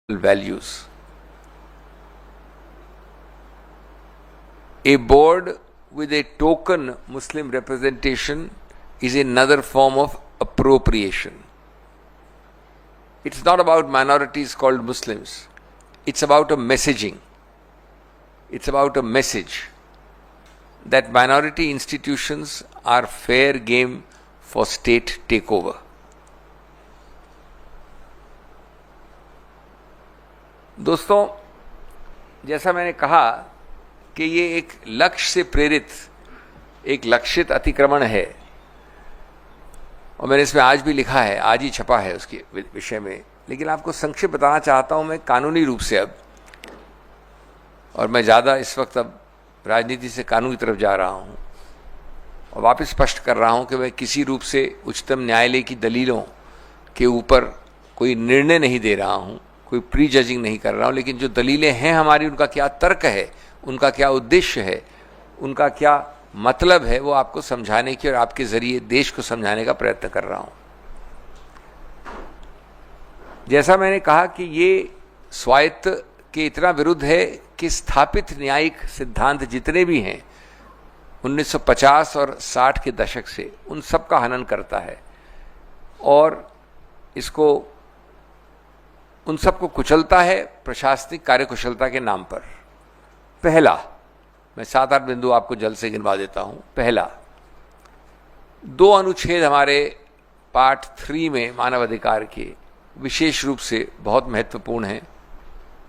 values. A board with a token Muslim representation is another form of appropriation. It's not about minorities called Muslims. It's about a messaging. It's about a message that minority institutions are fair game for state takeover. दोस्तों, जैसा मैंने कहा कि ये एक लक्ष्य से प्रेरित एक लक्षित अतिक्रमण है और मैंने इसमें आज भी लिखा है, आज ही छपा है उसके विषय में, लेकिन आपको संक्षिप्त बताना चाहता हूं मैं कानूनी रूप से अब, और मैं ज़्यादा इस वक्त अब राजनीति से कानून की तरफ जा रहा हूं और वापस स्पष्ट कर रहा हूं कि मैं किसी रूप से उच्चतम न्यायालय की दलीलों के ऊपर कोई निर्णय नहीं दे रहा हूं, कोई प्री जजिंग नहीं कर रहा हूं, लेकिन जो दलीलें हैं हमारी, उनका क्या तर्क है, उनका क्या उद्देश्य है, उनका क्या मतलब है, वो आपको समझाने की और आपके जरिए देश को समझाने का प्रयत्न कर रहा हूं। जैसा मैंने कहा कि ये स्वायत्त के इतना विरुद्ध है कि स्थापित न्यायिक सिद्धांत जितने भी हैं 1950 और 60 के दशक से, उन सब का हनन करता है और इसको उन सबको कुचलता है प्रशासनिक कार्यकुशलता के नाम पर। पहला, मैं 7-8 बिंदु आपको जल्द से गिनवा देता हूं। पहला, 2 अनुच्छेद हमारे पार्ट 3 में मानव अधिकार के विशेष रूप से बहुत महत्वपूर्ण हैं।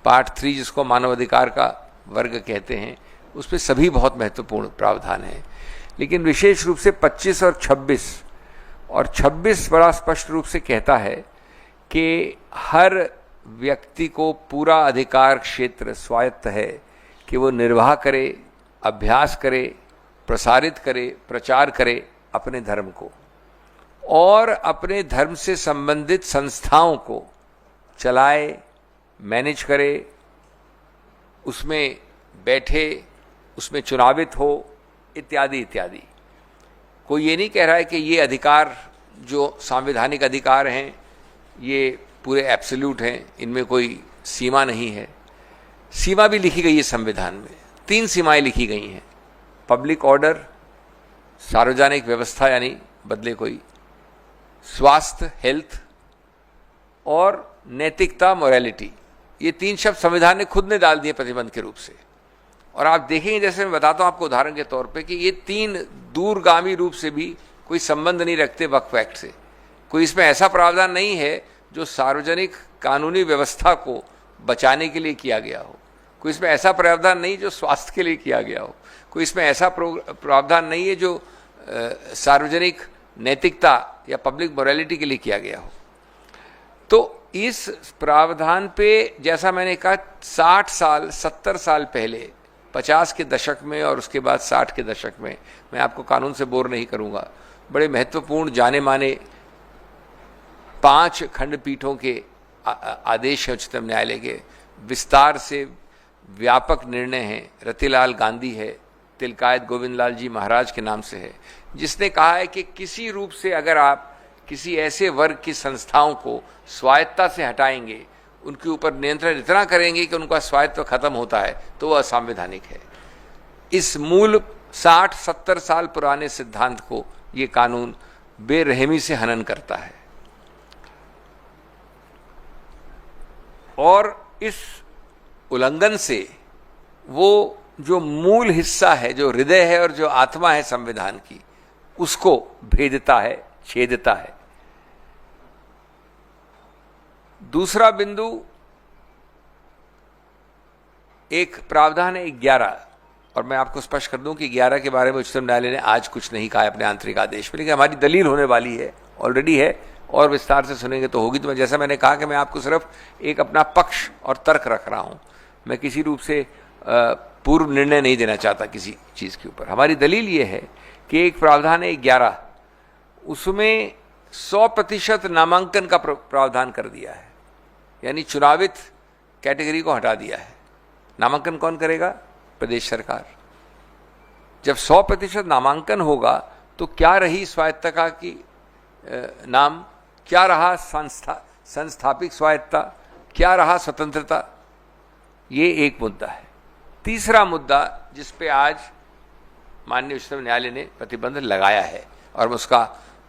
पार्ट 3 जिसको मानव अधिकार का वर्ग कहते हैं, उसमें सभी बहुत महत्वपूर्ण प्रावधान हैं, लेकिन विशेष रूप से 25 और 26 बड़ा स्पष्ट रूप से कहता है कि हर व्यक्ति को पूरा अधिकार क्षेत्र स्वायत्त है कि वो निर्वाह करे, अभ्यास करे, प्रसारित करे, प्रचार करे अपने धर्म को और अपने धर्म से संबंधित संस्थाओं को चलाए, मैनेज करे, उसमें बैठे, उसमें चुनावित हो, इत्यादि इत्यादि। कोई ये नहीं कह रहा है कि ये अधिकार जो सांविधानिक अधिकार हैं ये पूरे एब्सोल्यूट हैं, इनमें कोई सीमा नहीं है। सीमा भी लिखी गई है संविधान में, 3 सीमाएं लिखी गई हैं। पब्लिक ऑर्डर, सार्वजनिक व्यवस्था यानी बदले कोई, स्वास्थ्य हेल्थ, और नैतिकता मोरालिटी। ये 3 शब्द संविधान ने खुद ने डाल दिए प्रतिबंध के रूप से। और आप देखेंगे, जैसे मैं बताता हूं आपको उदाहरण के तौर पे, कि ये 3 दूरगामी रूप से भी कोई संबंध नहीं रखते वक्फ एक्ट से। कोई इसमें ऐसा प्रावधान नहीं है जो सार्वजनिक कानूनी व्यवस्था को बचाने के लिए किया गया हो। कोई इसमें ऐसा प्रावधान नहीं जो स्वास्थ्य के लिए किया गया हो। कोई इसमें ऐसा प्रावधान नहीं है जो सार्वजनिक नैतिकता या पब्लिक मोरालिटी के लिए किया गया हो। तो इस प्रावधान पे, जैसा मैंने कहा, 60 साल 70 साल पहले, 50 के दशक में और उसके बाद 60 के दशक में, मैं आपको कानून से बोर नहीं करूंगा, बड़े महत्वपूर्ण जाने माने 5 खंडपीठों के आदेश है उच्चतम न्यायालय के, विस्तार से व्यापक निर्णय हैं। रतिलाल गांधी है, तिलकायत गोविंदलाल जी महाराज के नाम से है, जिसने कहा है कि किसी रूप से अगर आप किसी ऐसे वर्ग की संस्थाओं को स्वायत्तता से हटाएंगे, उनके ऊपर नियंत्रण इतना करेंगे कि उनका स्वायत्व खत्म होता है, तो वह असंवैधानिक है। इस मूल 60-70 साल पुराने सिद्धांत को ये कानून बेरहमी से हनन करता है और इस उल्लंघन से वो जो मूल हिस्सा है, जो हृदय है और जो आत्मा है संविधान की, उसको भेदता है, छेदता है। दूसरा बिंदु, एक प्रावधान है 11, और मैं आपको स्पष्ट कर दूं कि 11 के बारे में उच्चतम न्यायालय ने आज कुछ नहीं कहा अपने आंतरिक आदेश में, लेकिन हमारी दलील होने वाली है, ऑलरेडी है, और विस्तार से सुनेंगे तो होगी। तो जैसा मैंने कहा कि मैं आपको सिर्फ एक अपना पक्ष और तर्क रख रहा हूं, मैं किसी रूप से पूर्व निर्णय नहीं देना चाहता किसी चीज के ऊपर। हमारी दलील ये है कि एक प्रावधान है 11, उसमें 100% नामांकन का प्रावधान कर दिया है, यानी चुनावित कैटेगरी को हटा दिया है। नामांकन कौन करेगा? प्रदेश सरकार। जब 100% नामांकन होगा तो क्या रही स्वायत्तता की नाम, क्या रहा संस्थापिक स्वायत्तता, क्या रहा स्वतंत्रता, ये एक मुद्दा है। तीसरा मुद्दा जिस पे आज माननीय उच्चतम न्यायालय ने प्रतिबंध लगाया है और उसका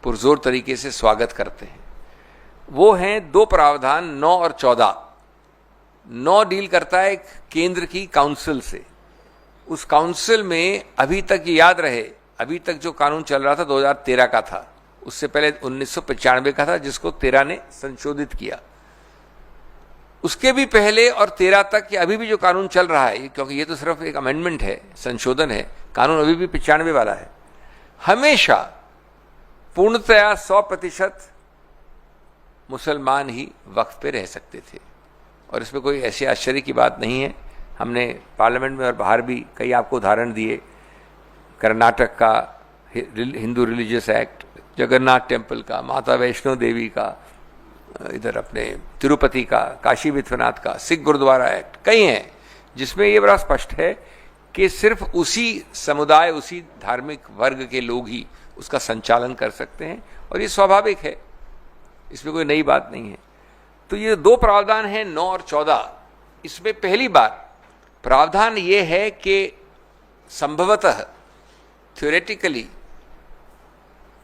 पुरजोर तरीके से स्वागत करते हैं, वो हैं दो प्रावधान 9 और 14। 9 डील करता है केंद्र की काउंसिल से। उस काउंसिल में अभी तक ये याद रहे, अभी तक जो कानून चल रहा था 2013 का था, उससे पहले 1995 का था जिसको 13 ने संशोधित किया। उसके भी पहले और 13 तक ये अभी भी जो कानून चल रहा है, क्योंकि ये तो सिर्फ एक अमेंडमेंट है, संशोधन है, कानून अभी भी 95 वाला है, हमेशा पूर्णतया 100% मुसलमान ही वक्फ पे रह सकते थे। और इसमें कोई ऐसी आश्चर्य की बात नहीं है। हमने पार्लियामेंट में और बाहर भी कई आपको उदाहरण दिए। कर्नाटक का Hindu religious act, Jagannath temple का, माता वैष्णो देवी का, इधर अपने तिरुपति का, काशी विश्वनाथ का, सिख गुरुद्वारा एक्ट, कई हैं जिसमें ये बड़ा स्पष्ट है कि सिर्फ उसी समुदाय, उसी धार्मिक वर्ग के लोग ही उसका संचालन कर सकते हैं और ये स्वाभाविक है, इसमें कोई नई बात नहीं है। तो ये दो प्रावधान हैं 9 और 14। इसमें पहली बार प्रावधान ये है कि संभवतः थ्योरेटिकली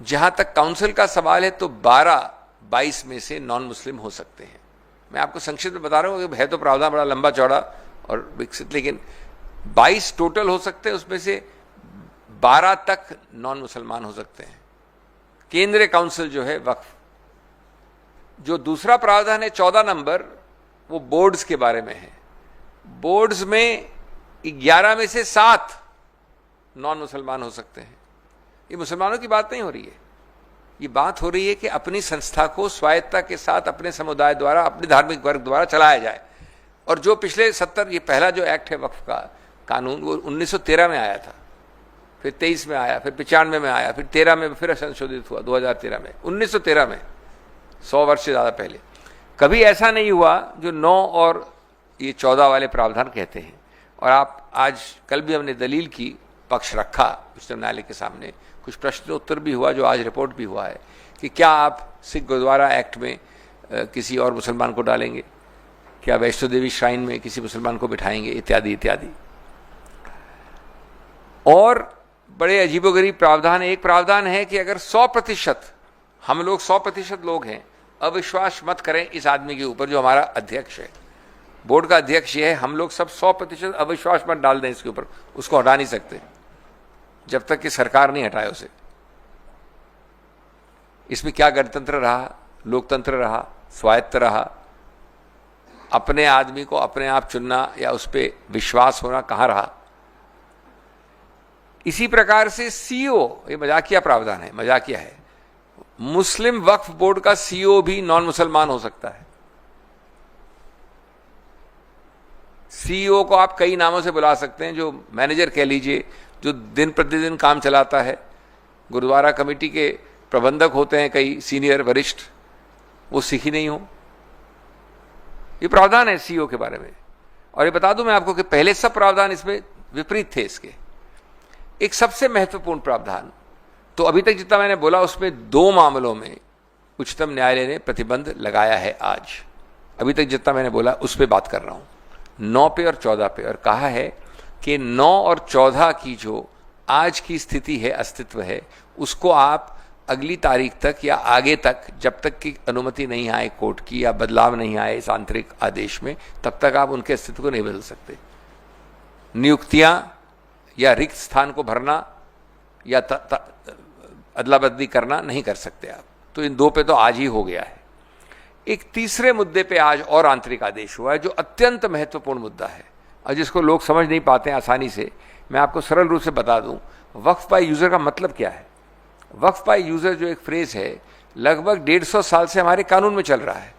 जहां तक काउंसिल का सवाल है तो 12-22 में से नॉन मुस्लिम हो सकते हैं। मैं आपको संक्षिप्त में बता रहा हूं कि है तो प्रावधान बड़ा लंबा चौड़ा और विकसित, लेकिन 22 टोटल हो सकते हैं, उसमें से 12 तक नॉन मुसलमान हो सकते हैं। केंद्रीय काउंसिल जो है वक्फ। जो दूसरा प्रावधान है 14 नंबर, वो बोर्ड्स के बारे में है। बोर्ड्स में 11 में से 7 नॉन मुसलमान हो सकते हैं। ये मुसलमानों की बात नहीं हो रही है, ये बात हो रही है कि अपनी संस्था को स्वायत्तता के साथ अपने समुदाय द्वारा, अपने धार्मिक वर्ग द्वारा चलाया जाए। और जो पिछले 70, ये पहला जो एक्ट है वक्फ का कानून, वो 1913 में आया था, फिर 23 में आया, फिर 95 में आया, फिर 13 में फिर संशोधित हुआ 2013 में, 1913 में, 100 वर्ष से ज़्यादा पहले। कभी ऐसा नहीं हुआ जो 9 और ये 14 वाले प्रावधान कहते हैं। और आप आज कल भी हमने दलील की, पक्ष रखा उच्चतम न्यायालय के सामने, कुछ प्रश्न उत्तर भी हुआ जो आज रिपोर्ट भी हुआ है कि क्या आप सिख गुरुद्वारा एक्ट में किसी और मुसलमान को डालेंगे, क्या वैष्णो देवी श्राइन में किसी मुसलमान को बिठाएंगे, इत्यादि इत्यादि। और बड़े अजीबोगरीब प्रावधान है। एक प्रावधान है कि अगर 100% हम लोग 100% लोग हैं, अविश्वास मत करें इस आदमी के ऊपर जो हमारा अध्यक्ष है, बोर्ड का अध्यक्ष ये है, हम लोग सब 100% अविश्वास मत डाल दें इसके ऊपर, उसको हटा नहीं सकते जब तक कि सरकार नहीं हटाए उसे। इसमें क्या गणतंत्र रहा, लोकतंत्र रहा, स्वायत्त रहा, अपने आदमी को अपने आप चुनना या उस पर विश्वास होना कहां रहा। इसी प्रकार से सीओ, ये मजाकिया प्रावधान है, मजाकिया है, मुस्लिम वक्फ बोर्ड का सीईओ भी नॉन मुसलमान हो सकता है। सीईओ को आप कई नामों से बुला सकते हैं, जो मैनेजर कह लीजिए, जो दिन प्रतिदिन काम चलाता है, गुरुद्वारा कमेटी के प्रबंधक होते हैं कई सीनियर वरिष्ठ, वो सिख ही नहीं हो। ये प्रावधान है सीईओ के बारे में। और ये बता दूं मैं आपको कि पहले सब प्रावधान इसमें विपरीत थे इसके। एक सबसे महत्वपूर्ण प्रावधान, तो अभी तक जितना मैंने बोला उसमें 2 मामलों में उच्चतम न्यायालय ने प्रतिबंध लगाया है आज। अभी तक जितना मैंने बोला उस पर बात कर रहा हूं, 9 पे और 14 पे। और कहा है कि 9 और 14 की जो आज की स्थिति है, अस्तित्व है, उसको आप अगली तारीख तक या आगे तक, जब तक की अनुमति नहीं आए कोर्ट की या बदलाव नहीं आए इस आंतरिक आदेश में, तब तक आप उनके अस्तित्व को नहीं बदल सकते। नियुक्तियां या रिक्त स्थान को भरना या अदला बदली करना नहीं कर सकते आप। तो इन 2 पे तो आज ही हो गया है। एक तीसरे मुद्दे पे आज और आंतरिक आदेश हुआ है जो अत्यंत महत्वपूर्ण मुद्दा है और जिसको लोग समझ नहीं पाते हैं आसानी से। मैं आपको सरल रूप से बता दूं, वक्फ बाय यूजर का मतलब क्या है। वक्फ बाय यूजर जो एक फ्रेज है, लगभग 150 साल से हमारे कानून में चल रहा है।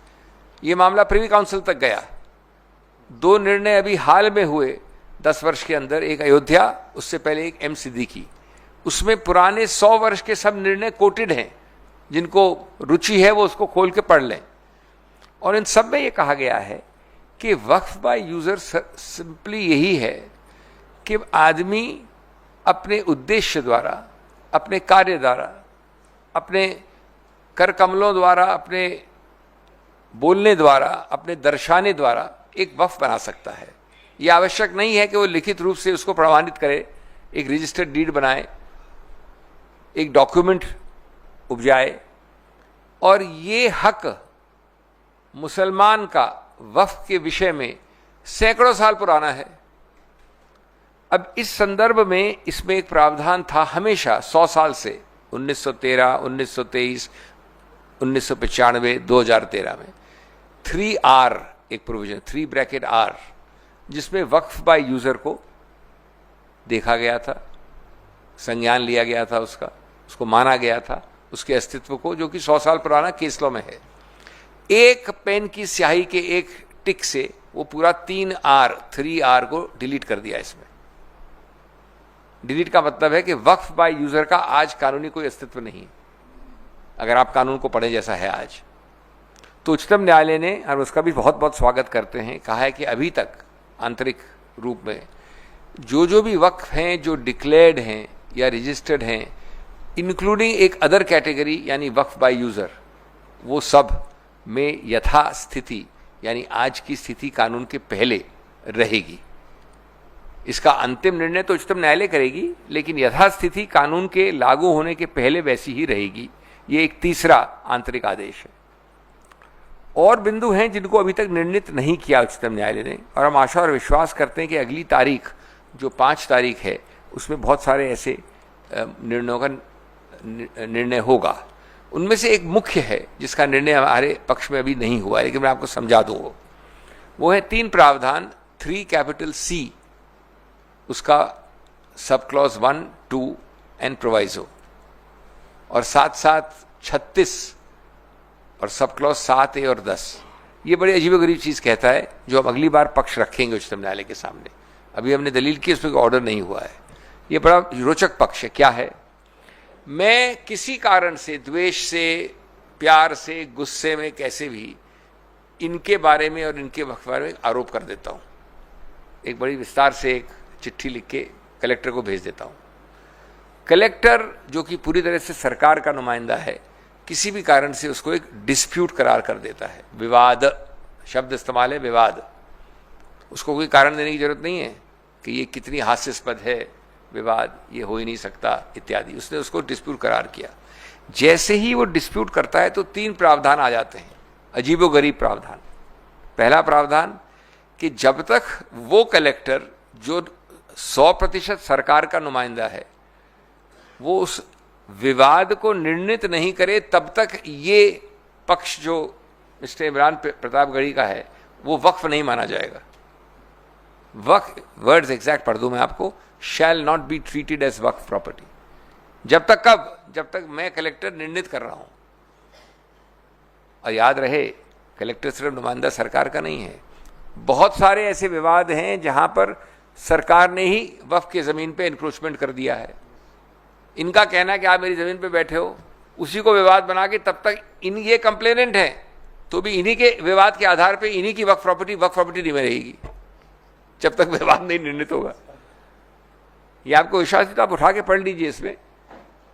ये मामला प्रिवी काउंसिल तक गया। 2 निर्णय अभी हाल में हुए 10 वर्ष के अंदर, एक अयोध्या, उससे पहले एक एम सिद्दीकी। उसमें पुराने 100 वर्ष के सब निर्णय कोटेड हैं, जिनको रुचि है वो उसको खोल के पढ़ लें। और इन सब में ये कहा गया है कि वक्फ बाय यूजर सिंपली यही है कि आदमी अपने उद्देश्य द्वारा, अपने कार्य द्वारा, अपने कर कमलों द्वारा, अपने बोलने द्वारा, अपने दर्शाने द्वारा एक वक्फ बना सकता है। यह आवश्यक नहीं है कि वो लिखित रूप से उसको प्रमाणित करे, एक रजिस्टर्ड डीड बनाए, एक डॉक्यूमेंट उपजाए। और ये हक मुसलमान का वक्फ के विषय में सैकड़ों साल पुराना है। अब इस संदर्भ में इसमें एक प्रावधान था हमेशा 100 साल से, 1913, 1923, 1995, 2013 में 3R एक प्रोविजन, 3R, जिसमें वक्फ बाय यूजर को देखा गया था, संज्ञान लिया गया था, उसको माना गया था, उसके अस्तित्व को, जो कि 100 साल पुराना केस लॉ में है। एक पेन की स्याही के एक टिक से वो पूरा 3R को डिलीट कर दिया। इसमें डिलीट का मतलब है कि वक्फ बाय यूजर का आज कानूनी कोई अस्तित्व नहीं, अगर आप कानून को पढ़े जैसा है आज। तो उच्चतम न्यायालय ने, और उसका भी बहुत बहुत स्वागत करते हैं, कहा है कि अभी तक आंतरिक रूप में जो भी वक्फ हैं जो डिक्लेयर्ड हैं या रजिस्टर्ड हैं, इंक्लूडिंग एक अदर कैटेगरी यानी वक्फ बाय यूजर, वो सब में यथास्थिति यानी आज की स्थिति कानून के पहले रहेगी। इसका अंतिम निर्णय तो उच्चतम न्यायालय करेगी, लेकिन यथास्थिति कानून के लागू होने के पहले वैसी ही रहेगी। ये एक तीसरा आंतरिक आदेश है। और बिंदु हैं जिनको अभी तक निर्णित नहीं किया उच्चतम न्यायालय ने, और हम आशा और विश्वास करते हैं कि अगली तारीख जो 5 तारीख है उसमें बहुत सारे ऐसे निर्णयों का निर्णय होगा। उनमें से एक मुख्य है जिसका निर्णय हमारे पक्ष में अभी नहीं हुआ है, लेकिन मैं आपको समझा दूँ। वो है 3 प्रावधान 3C, उसका सब क्लॉज 1, 2 एंड प्रोवाइजो, और साथ साथ 36 और सब क्लॉज 7A और 10। ये बड़ी अजीबोगरीब चीज़ कहता है, जो हम अगली बार पक्ष रखेंगे उच्चतम न्यायालय के सामने। अभी हमने दलील की, उसमें कोई ऑर्डर नहीं हुआ है। ये बड़ा रोचक पक्ष है। क्या है? मैं किसी कारण से, द्वेष से, प्यार से, गुस्से में, कैसे भी इनके बारे में और इनके वक्फ बारे में आरोप कर देता हूँ। एक बड़ी विस्तार से एक चिट्ठी लिख के कलेक्टर को भेज देता हूँ। कलेक्टर, जो कि पूरी तरह से सरकार का नुमाइंदा है, किसी भी कारण से उसको एक डिस्प्यूट करार कर देता है। विवाद शब्द इस्तेमाल है, विवाद। उसको कोई कारण देने की जरूरत नहीं है कि ये कितनी हास्यास्पद है, विवाद, ये हो ही नहीं सकता इत्यादि। उसने उसको डिस्प्यूट करार किया। जैसे ही वो डिस्प्यूट करता है तो 3 प्रावधान आ जाते हैं, अजीबोगरीब प्रावधान। पहला प्रावधान कि जब तक वो कलेक्टर जो 100% सरकार का नुमाइंदा है, वो उस विवाद को निर्णित नहीं करे, तब तक ये पक्ष जो मिस्टर इमरान प्रतापगढ़ी का है वो वक्फ नहीं माना जाएगा। वक्फ, वर्ड्स एग्जैक्ट पढ़ दूं मैं आपको, shall not be treated as waqf property. जब तक कब? जब तक मैं कलेक्टर निर्णित कर रहा हूं। और याद रहे, कलेक्टर सिर्फ नुमाइंदा सरकार का नहीं है। बहुत सारे ऐसे विवाद हैं जहां पर सरकार ने ही वक्फ की जमीन पे इंक्रोचमेंट कर दिया है। इनका कहना है कि आप मेरी जमीन पे बैठे हो, उसी को विवाद बना के तब तक ये कंप्लेनेंट है, तो भी इन्हीं के विवाद के आधार पे इन्हीं की वक्फ प्रॉपर्टी नहीं रहेगी जब तक विवाद नहीं निर्णित होगा। ये आपको विश्वास है तो आप उठा के पढ़ लीजिए। इसमें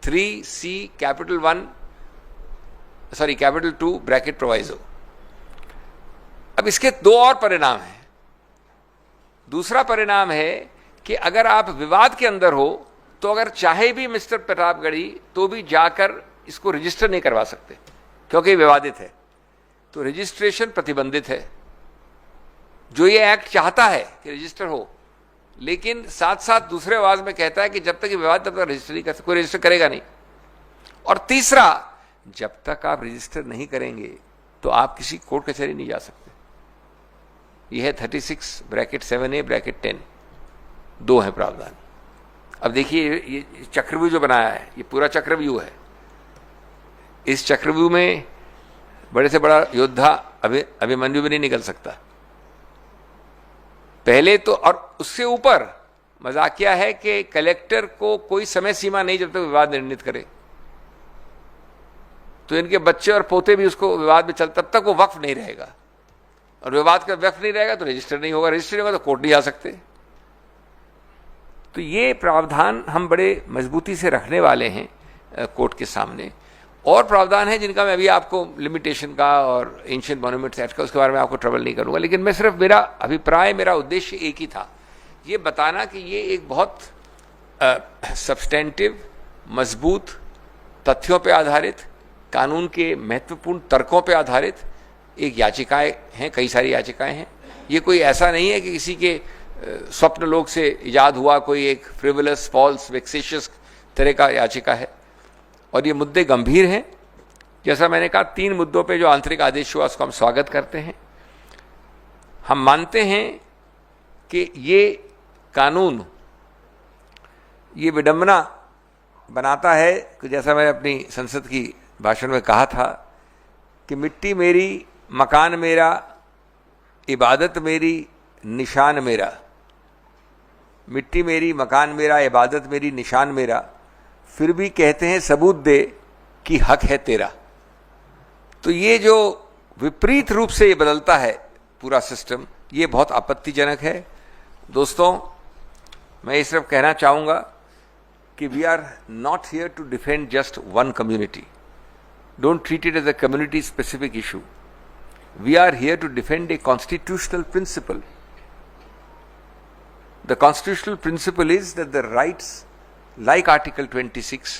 3C2 ब्रैकेट प्रोवाइजो। अब इसके 2 और परिणाम हैं। दूसरा परिणाम है कि अगर आप विवाद के अंदर हो तो अगर चाहे भी मिस्टर प्रतापगढ़ी तो भी जाकर इसको रजिस्टर नहीं करवा सकते, क्योंकि विवादित है। तो रजिस्ट्रेशन प्रतिबंधित है। जो ये एक्ट चाहता है कि रजिस्टर हो, लेकिन साथ साथ दूसरे आवाज में कहता है कि जब तक ये विवाद तब तक रजिस्टर नहीं कर सकते, कोई रजिस्टर करेगा नहीं। और तीसरा, जब तक आप रजिस्टर नहीं करेंगे तो आप किसी कोर्ट कचहरी नहीं जा सकते। यह है 36(7A)(10), 2 है प्रावधान। अब देखिए, ये चक्रव्यूह जो बनाया है, ये पूरा चक्रव्यूह है। इस चक्रव्यूह में बड़े से बड़ा योद्धा अभिमन्यु भी नहीं निकल सकता पहले तो। और उससे ऊपर मजाकिया है कि कलेक्टर को कोई समय सीमा नहीं जब तक विवाद निर्णित करे। तो इनके बच्चे और पोते भी उसको विवाद में तब तक वो वक्फ नहीं रहेगा। और विवाद का वक्फ नहीं रहेगा तो रजिस्टर नहीं होगा, रजिस्टर नहीं होगा तो कोर्ट नहीं जा सकते। तो ये प्रावधान हम बड़े मजबूती से रखने वाले हैं कोर्ट के सामने। और प्रावधान है जिनका मैं अभी आपको लिमिटेशन का और एंशिएंट मॉन्यूमेंट्स एक्ट का उसके बारे में आपको ट्रबल नहीं करूंगा, लेकिन मैं सिर्फ मेरा अभिप्राय, मेरा उद्देश्य एक ही था, ये बताना कि ये एक बहुत सब्सटेंटिव, मजबूत, तथ्यों पे आधारित, कानून के महत्वपूर्ण तर्कों पे आधारित एक याचिकाएं हैं, कई सारी याचिकाएं हैं। ये कोई ऐसा नहीं है कि किसी के स्वप्न लोक से इजाद हुआ कोई एक फ्रिवलस, फॉल्स, वेक्सेशियस तरह का याचिका है, और ये मुद्दे गंभीर हैं। जैसा मैंने कहा, 3 मुद्दों पे जो आंतरिक आदेश हुआ उसको हम स्वागत करते हैं। हम मानते हैं कि ये कानून ये विडंबना बनाता है कि जैसा मैंने अपनी संसद की भाषण में कहा था कि मिट्टी मेरी, मकान मेरा, इबादत मेरी, निशान मेरा। मिट्टी मेरी, मकान मेरा, इबादत मेरी, निशान मेरा, फिर भी कहते हैं सबूत दे कि हक है तेरा। तो ये जो विपरीत रूप से ये बदलता है पूरा सिस्टम, ये बहुत आपत्तिजनक है। दोस्तों, मैं ये सिर्फ कहना चाहूंगा कि we are not here to defend just one community. Don't treat it as a community specific issue. We are here to defend a constitutional principle. The constitutional principle is that the rights, like Article 26,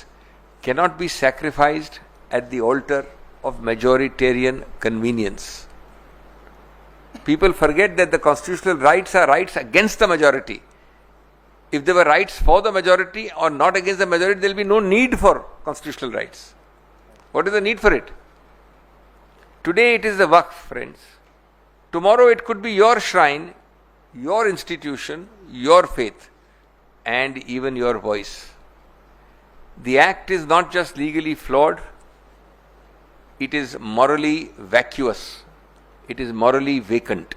cannot be sacrificed at the altar of majoritarian convenience. People forget that the constitutional rights are rights against the majority. If there were rights for the majority or not against the majority, there will be no need for constitutional rights. What is the need for it? Today it is the Waqf, friends. Tomorrow it could be your shrine, your institution, your faith, and even your voice. The act is not just legally flawed, it is morally vacuous. It is morally vacant.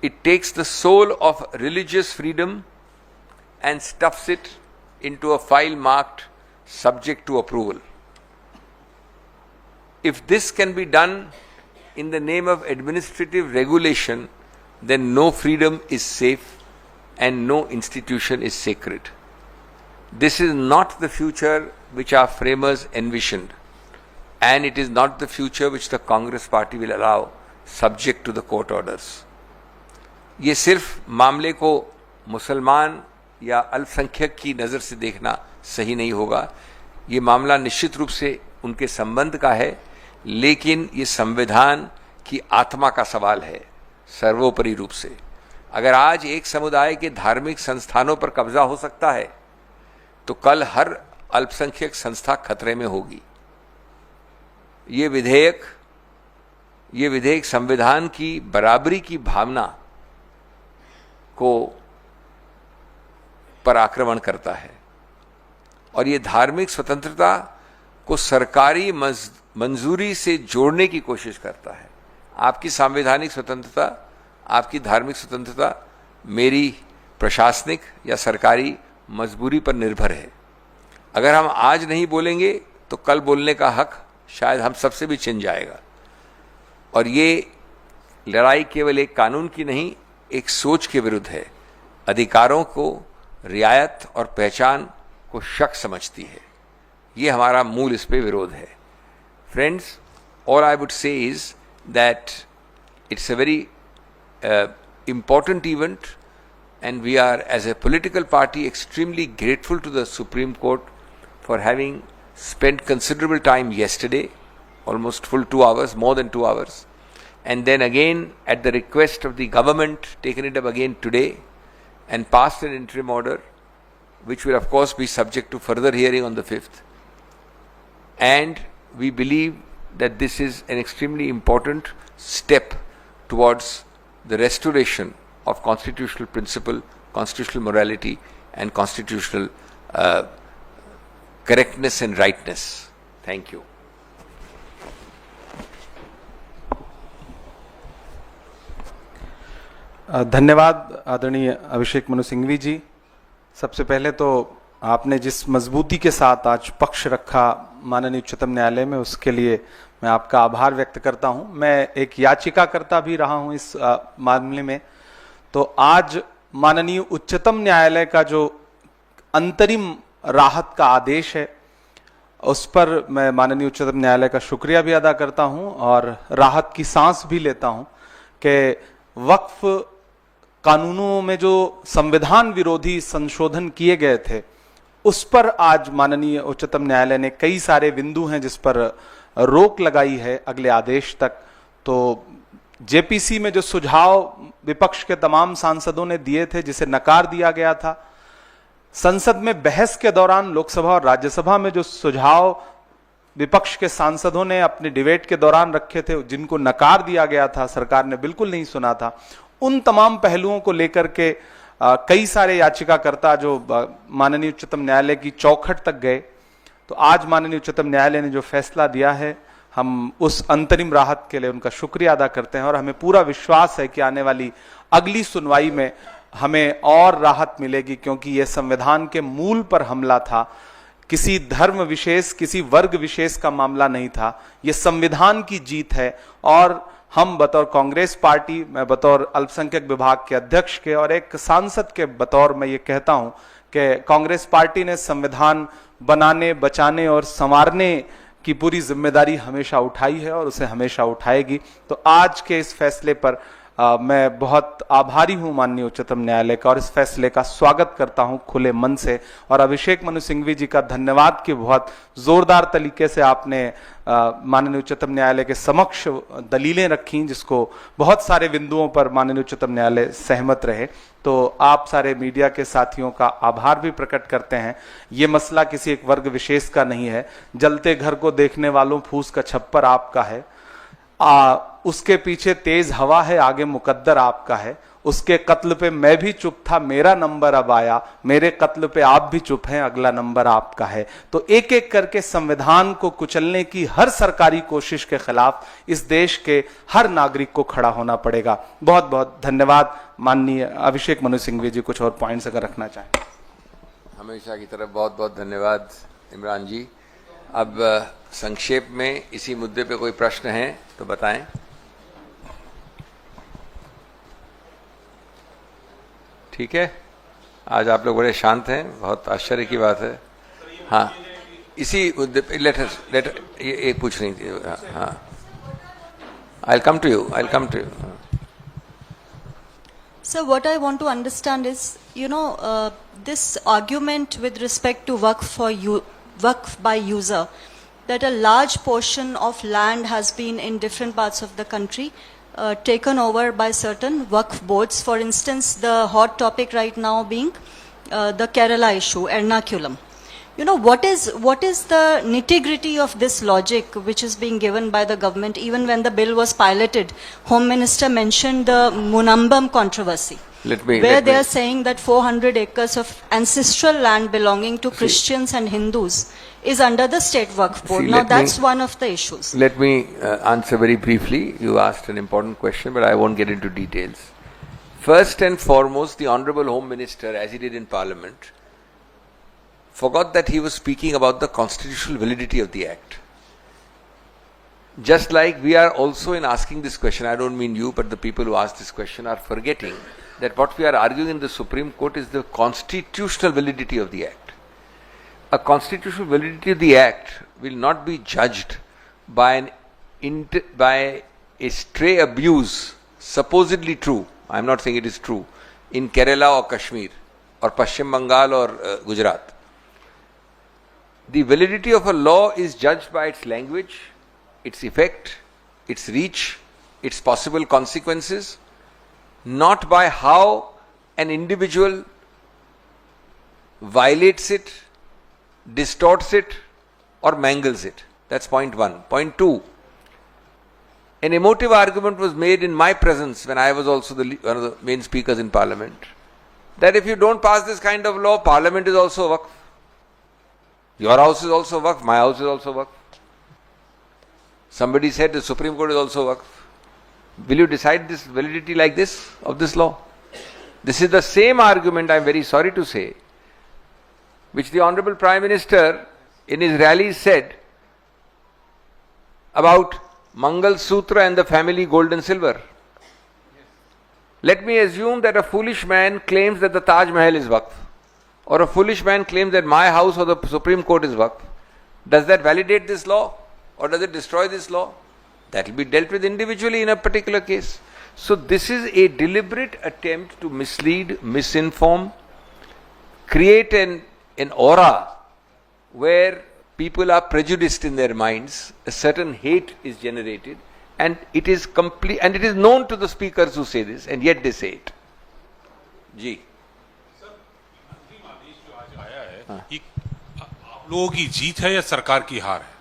It takes the soul of religious freedom and stuffs it into a file marked subject to approval. If this can be done in the name of administrative regulation, then no freedom is safe and no institution is sacred. This is not the future which our framers envisioned, and it is not the future which the Congress party will allow subject to the court orders. ये सिर्फ मामले को मुसलमान या अल्पसंख्यक की नज़र से देखना सही नहीं होगा। ये मामला निश्चित रूप से उनके संबंध का है, लेकिन ये संविधान की आत्मा का सवाल है सर्वोपरि रूप से। अगर आज एक समुदाय के धार्मिक संस्थानों पर कब्जा हो सकता है, तो कल हर अल्पसंख्यक संस्था खतरे में होगी। ये विधेयक संविधान की बराबरी की भावना को पर आक्रमण करता है, और ये धार्मिक स्वतंत्रता को सरकारी मंजूरी से जोड़ने की कोशिश करता है। आपकी संवैधानिक स्वतंत्रता, आपकी धार्मिक स्वतंत्रता मेरी प्रशासनिक या सरकारी मजबूरी पर निर्भर है। अगर हम आज नहीं बोलेंगे तो कल बोलने का हक शायद हम सबसे भी छिन जाएगा। और ये लड़ाई केवल एक कानून की नहीं, एक सोच के विरुद्ध है। अधिकारों को रियायत और पहचान को शक समझती है। ये हमारा मूल इस पे विरोध है। Friends, all I would say is that it's a very important event, and we are, as a political party, extremely grateful to the Supreme Court for having spent considerable time yesterday, almost full 2 hours, more than 2 hours, and then again at the request of the government taken it up again today and passed an interim order, which will of course be subject to further hearing on the 5th. And we believe that this is an extremely important step towards the restoration of constitutional principle, constitutional morality, and constitutional correctness and rightness. Thank you. धन्यवाद आदरणीय अभिषेक मनु सिंघवी जी। सबसे पहले तो आपने जिस मजबूती के साथ आज पक्ष रखा माननीय उच्चतम न्यायालय में, उसके लिए मैं आपका आभार व्यक्त करता हूं। मैं एक याचिकाकर्ता भी रहा हूं इस मामले में। तो आज माननीय उच्चतम न्यायालय का जो अंतरिम राहत का आदेश है, उस पर मैं माननीय उच्चतम न्यायालय का शुक्रिया भी अदा करता हूं और राहत की सांस भी लेता हूं कि वक्फ कानूनों में जो संविधान विरोधी संशोधन किए गए थे उस पर आज माननीय उच्चतम न्यायालय ने कई सारे बिंदु हैं जिस पर रोक लगाई है अगले आदेश तक। तो जेपीसी में जो सुझाव विपक्ष के तमाम सांसदों ने दिए थे जिसे नकार दिया गया था, संसद में बहस के दौरान लोकसभा और राज्यसभा में जो सुझाव विपक्ष के सांसदों ने अपने डिबेट के दौरान रखे थे जिनको नकार दिया गया था, सरकार ने बिल्कुल नहीं सुना था, उन तमाम पहलुओं को लेकर के कई सारे याचिकाकर्ता जो माननीय उच्चतम न्यायालय की चौखट तक गए। तो आज माननीय उच्चतम न्यायालय ने जो फैसला दिया है हम उस अंतरिम राहत के लिए उनका शुक्रिया अदा करते हैं और हमें पूरा विश्वास है कि आने वाली अगली सुनवाई में हमें और राहत मिलेगी, क्योंकि यह संविधान के मूल पर हमला था, किसी धर्म विशेष किसी वर्ग विशेष का मामला नहीं था, यह संविधान की जीत है। और हम बतौर कांग्रेस पार्टी, मैं बतौर अल्पसंख्यक विभाग के अध्यक्ष के और एक सांसद के बतौर मैं ये कहता हूं कि कांग्रेस पार्टी ने संविधान बनाने, बचाने और संवारने की पूरी जिम्मेदारी हमेशा उठाई है और उसे हमेशा उठाएगी। तो आज के इस फैसले पर मैं बहुत आभारी हूं माननीय उच्चतम न्यायालय का और इस फैसले का स्वागत करता हूं खुले मन से। और अभिषेक मनु सिंघवी जी का धन्यवाद कि बहुत जोरदार तरीके से आपने माननीय उच्चतम न्यायालय के समक्ष दलीलें रखी जिसको बहुत सारे बिंदुओं पर माननीय उच्चतम न्यायालय सहमत रहे। तो आप सारे मीडिया के साथियों का आभार भी प्रकट करते हैं। ये मसला किसी एक वर्ग विशेष का नहीं है, जलते घर को देखने वालों फूस का छप्पर आपका है, उसके पीछे तेज हवा है, आगे मुकद्दर आपका है, उसके कत्ल पे मैं भी चुप था, मेरा नंबर अब आया, मेरे कत्ल पे आप भी चुप हैं, अगला नंबर आपका है। तो एक एक करके संविधान को कुचलने की हर सरकारी कोशिश के खिलाफ इस देश के हर नागरिक को खड़ा होना पड़ेगा। बहुत बहुत धन्यवाद। माननीय अभिषेक मनु सिंघवी जी कुछ और पॉइंट्स अगर रखना चाहें। हमेशा की तरफ बहुत बहुत धन्यवाद इमरान जी। अब संक्षेप में इसी मुद्दे पे कोई प्रश्न है तो बताएं। ठीक है, आज आप लोग बड़े शांत हैं, बहुत आश्चर्य की बात है। हाँ, इसी मुद्दे पे लेट ये पूछ रही थी। हाँ, I'll come to you. So what I want to understand is, this argument with respect to Waqf by user, that a large portion of land has been in different parts of the country taken over by certain Waqf boards. For instance, the hot topic right now being the Kerala issue, Ernakulam. What is the nitty-gritty of this logic which is being given by the government? Even when the bill was piloted, Home Minister mentioned the Munambam controversy, where they are saying that 400 acres of ancestral land belonging to Christians and Hindus is under the State Waqf Board. Now that's one of the issues. Let me answer very briefly. You asked an important question, but I won't get into details. First and foremost, the Honorable Home Minister, as he did in Parliament, forgot that he was speaking about the constitutional validity of the Act. Just like we are also in asking this question, I don't mean you, but the people who ask this question are forgetting that what we are arguing in the Supreme Court is the constitutional validity of the Act. A constitutional validity of the Act will not be judged by a stray abuse, supposedly true, I am not saying it is true, in Kerala or Kashmir or Paschim Bengal or Gujarat. The validity of a law is judged by its language, its effect, its reach, its possible consequences, not by how an individual violates it, distorts it, or mangles it. That's point one. Point two, an emotive argument was made in my presence when I was also one of the main speakers in Parliament, that if you don't pass this kind of law, Parliament is also Waqf. Your house is also Waqf, my house is also Waqf. Somebody said the Supreme Court is also Waqf. Will you decide this validity like this, of this law? This is the same argument, I am very sorry to say, which the Honorable Prime Minister in his rally said about Mangal Sutra and the family gold and silver. Let me assume that a foolish man claims that the Taj Mahal is Waqf, or a foolish man claims that my house or the Supreme Court is Waqf. Does that validate this law or does it destroy this law? That will be dealt with individually in a particular case. So this is a deliberate attempt to mislead, misinform, create an aura where people are prejudiced in their minds, a certain hate is generated, and it is complete, and it is known to the speakers who say this, and yet they say it. जी sir, अंतिम आदेश जो आज आया है, ये आप लोगों की जीत है या सरकार की हार है?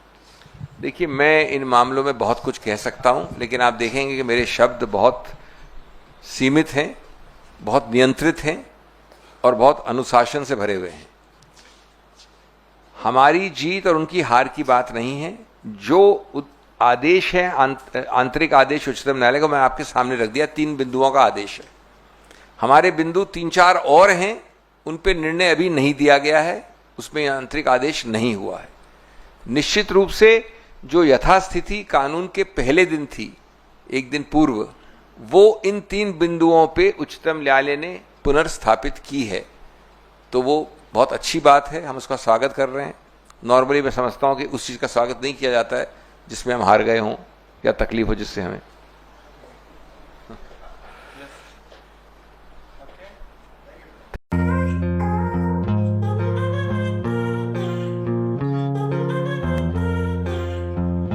देखिए, मैं इन मामलों में बहुत कुछ कह सकता हूं, लेकिन आप देखेंगे कि मेरे शब्द बहुत सीमित हैं, बहुत नियंत्रित हैं और बहुत अनुशासन से भरे हुए हैं। हमारी जीत और उनकी हार की बात नहीं है। जो आदेश है, आंतरिक आदेश उच्चतम न्यायालय को मैं आपके सामने रख दिया, 3 बिंदुओं का आदेश है। हमारे बिंदु 3-4 और हैं, उन पे निर्णय अभी नहीं दिया गया है, उसमें आंतरिक आदेश नहीं हुआ है। निश्चित रूप से जो यथास्थिति कानून के पहले दिन थी, एक दिन पूर्व, वो इन 3 बिंदुओं पे उच्चतम न्यायालय ने पुनर्स्थापित की है, तो वो बहुत अच्छी बात है, हम उसका स्वागत कर रहे हैं। नॉर्मली मैं समझता हूं कि उस चीज़ का स्वागत नहीं किया जाता है जिसमें हम हार गए हों या तकलीफ हो जिससे हमें